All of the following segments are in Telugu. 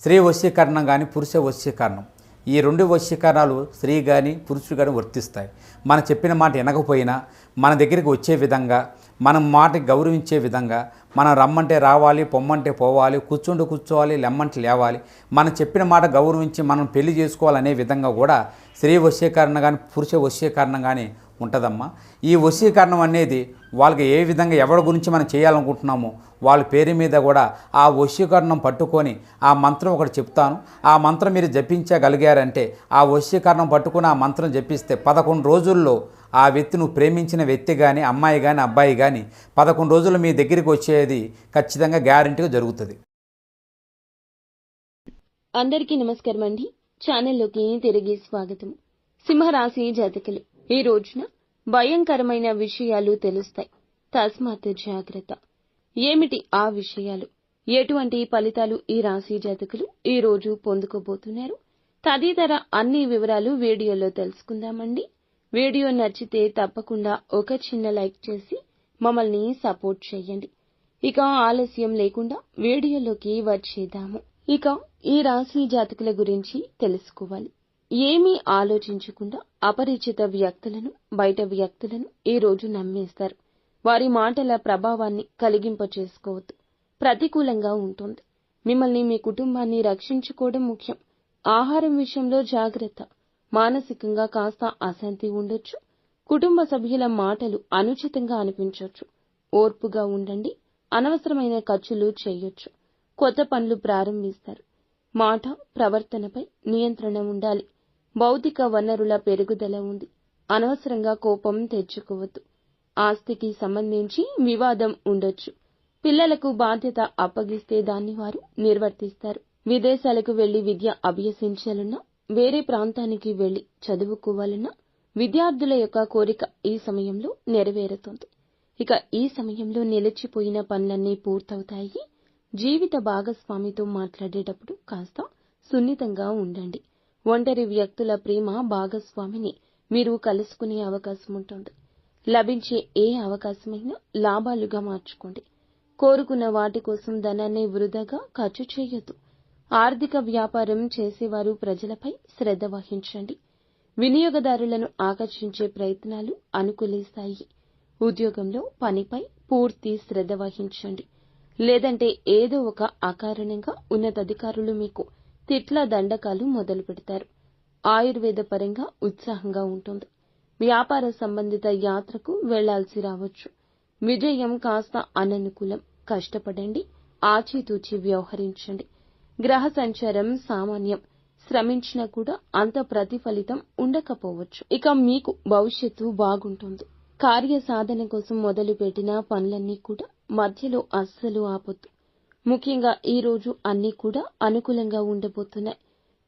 స్త్రీ వశీకరణం కానీ పురుష వశీకరణం, ఈ రెండు వశీకరణాలు స్త్రీ కానీ పురుషుడు కానీ వర్తిస్తాయి. మనం చెప్పిన మాట వినకపోయినా మన దగ్గరికి వచ్చే విధంగా, మనం మాటకి గౌరవించే విధంగా, మనం రమ్మంటే రావాలి, పొమ్మంటే పోవాలి, కూర్చుంటే కూర్చోవాలి, లెమ్మంటే లేవాలి, మనం చెప్పిన మాట గౌరవించి మనం పెళ్లి చేసుకోవాలనే విధంగా కూడా స్త్రీ వశీకరణ కానీ పురుష వశీకరణం కానీ ఉంటుందమ్మా. ఈ వశీకరణం అనేది వాళ్ళకి ఏ విధంగా ఎవరి గురించి మనం చేయాలనుకుంటున్నామో వాళ్ళ పేరు మీద కూడా ఆ వశీకరణం పట్టుకొని ఆ మంత్రం ఒకటి చెప్తాను. ఆ మంత్రం మీరు జపించగలిగారంటే, ఆ వశీకరణం పట్టుకొని ఆ మంత్రం జపిస్తే 11 రోజుల్లో ఆ వ్యక్తి, నువ్వు ప్రేమించిన వ్యక్తి కానీ, అమ్మాయి కానీ, అబ్బాయి కానీ 11 రోజులు మీ దగ్గరికి వచ్చేది ఖచ్చితంగా గ్యారెంటీగా జరుగుతుంది. అందరికీ నమస్కారం అండి. ఛానల్లోకి తిరిగి స్వాగతం. సింహరాశి జాతకులు, ఈ రోజున భయంకరమైన విషయాలు తెలుస్తాయి. తస్మాత్ జాగ్రత్త. ఏమిటి ఆ విషయాలు? ఎటువంటి ఫలితాలు ఈ రాశి జాతకులు ఈ రోజు పొందుకోబోతున్నారు? తదితర అన్ని వివరాలు వీడియోలో తెలుసుకుందామండి. వీడియో నచ్చితే తప్పకుండా ఒక చిన్న లైక్ చేసి మమ్మల్ని సపోర్ట్ చేయండి. ఇక ఆలస్యం లేకుండా వీడియోలోకి వచ్చేద్దాము. ఇక ఈ రాశి జాతకుల గురించి తెలుసుకోవాలి. ఏమీ ఆలోచించకుండా అపరిచిత వ్యక్తులను, బయట వ్యక్తులను ఈ రోజు నమ్మేస్తారు. వారి మాటల ప్రభావాన్ని కలిగింపచేసుకోవద్దు. ప్రతికూలంగా ఉంటుంది. మిమ్మల్ని, మీ కుటుంబాన్ని రక్షించుకోవడం ముఖ్యం. ఆహారం విషయంలో జాగ్రత్త. మానసికంగా కాస్త అశాంతి ఉండొచ్చు. కుటుంబ సభ్యుల మాటలు అనుచితంగా అనిపించవచ్చు. ఓర్పుగా ఉండండి. అనవసరమైన ఖర్చులు చేయొచ్చు. కొత్త పనులు ప్రారంభిస్తారు. మాట, ప్రవర్తనపై నియంత్రణ ఉండాలి. భౌతిక వనరుల పెరుగుదల ఉంది. అనవసరంగా కోపం తెచ్చుకోవద్దు. ఆస్తికి సంబంధించి వివాదం ఉండొచ్చు. పిల్లలకు బాధ్యత అప్పగిస్తే దాన్ని వారు నిర్వర్తిస్తారు. విదేశాలకు వెళ్లి విద్య అభ్యసించాలన్నా, వేరే ప్రాంతానికి వెళ్లి చదువుకోవాలన్నా విద్యార్థుల యొక్క కోరిక ఈ సమయంలో నెరవేరుతుంది. ఇక ఈ సమయంలో నిలిచిపోయిన పనులన్నీ పూర్తవుతాయి. జీవిత భాగస్వామితో మాట్లాడేటప్పుడు కాస్త సున్నితంగా ఉండండి. ఒంటరి వ్యక్తుల ప్రేమ భాగస్వామిని మీరు కలుసుకునే అవకాశం ఉంటుంది. లభించే ఏ అవకాశమైనా లాభాలుగా మార్చుకోండి. కోరుకున్న వాటి కోసం ధనాన్ని వృధాగా ఖర్చు చేయొద్దు. ఆర్థిక వ్యాపారం చేసేవారు ప్రజలపై శ్రద్ధ వహించండి. వినియోగదారులను ఆకర్షించే ప్రయత్నాలు అనుకూలిస్తాయి. ఉద్యోగంలో పనిపై పూర్తి శ్రద్ధ వహించండి. లేదంటే ఏదో ఒక అకారణంగా ఉన్నతాధికారులు మీకు తిట్ల దండకాలు మొదలు పెడతారు. ఆయుర్వేద పరంగా ఉత్సాహంగా ఉంటుంది. వ్యాపార సంబంధిత యాత్రకు వెళ్లాల్సి రావచ్చు. విజయం కాస్త అననుకూలం. కష్టపడండి. ఆచితూచి వ్యవహరించండి. గ్రహ సంచారం సామాన్యం. శ్రమించినా కూడా అంత ప్రతిఫలితం ఉండకపోవచ్చు. ఇక మీకు భవిష్యత్తు బాగుంటుంది. కార్య సాధన కోసం మొదలుపెట్టిన పనులన్నీ కూడా మధ్యలో అస్సలు ఆపొద్దు. ముఖ్యంగా ఈ రోజు అన్నీ కూడా అనుకూలంగా ఉండబోతున్నాయి.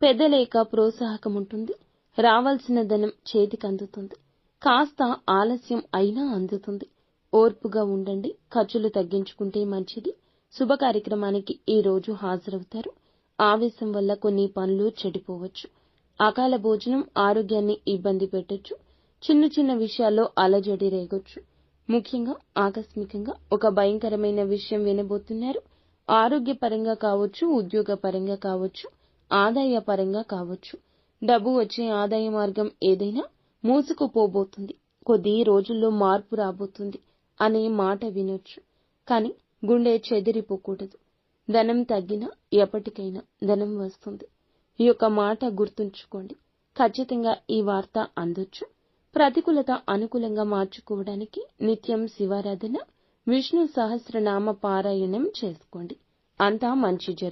పెద్దల యొక్క ప్రోత్సాహకం ఉంటుంది. రావాల్సిన ధనం చేతికి అందుతుంది. కాస్త ఆలస్యం అయినా అందుతుంది. ఓర్పుగా ఉండండి. ఖర్చులు తగ్గించుకుంటే మంచిది. శుభ కార్యక్రమానికి ఈ రోజు హాజరవుతారు. ఆవేశం వల్ల కొన్ని పనులు చెడిపోవచ్చు. అకాల భోజనం ఆరోగ్యాన్ని ఇబ్బంది పెట్టొచ్చు. చిన్న చిన్న విషయాల్లో అలజడి రేగొచ్చు. ముఖ్యంగా ఆకస్మికంగా ఒక భయంకరమైన విషయం వినబోతున్నారు. ఆరోగ్యపరంగా కావచ్చు, ఉద్యోగపరంగా కావచ్చు, ఆదాయ పరంగా కావచ్చు. డబ్బు వచ్చే ఆదాయ మార్గం ఏదైనా మూసుకుపోబోతుంది. కొద్ది రోజుల్లో మార్పు రాబోతుంది అనే మాట వినొచ్చు. కానీ గుండె చెదిరిపోకూడదు. ధనం తగ్గినా ఎప్పటికైనా ధనం వస్తుంది. ఈ యొక్క మాట గుర్తుంచుకోండి. ఖచ్చితంగా ఈ వార్త అందొచ్చు. ప్రతికూలత అనుకూలంగా మార్చుకోవడానికి నిత్యం శివారాధన, విష్ణు సహస్రనామ పారాయణం చేసుకోండి. అంతా మంచి జరుగుతుంది.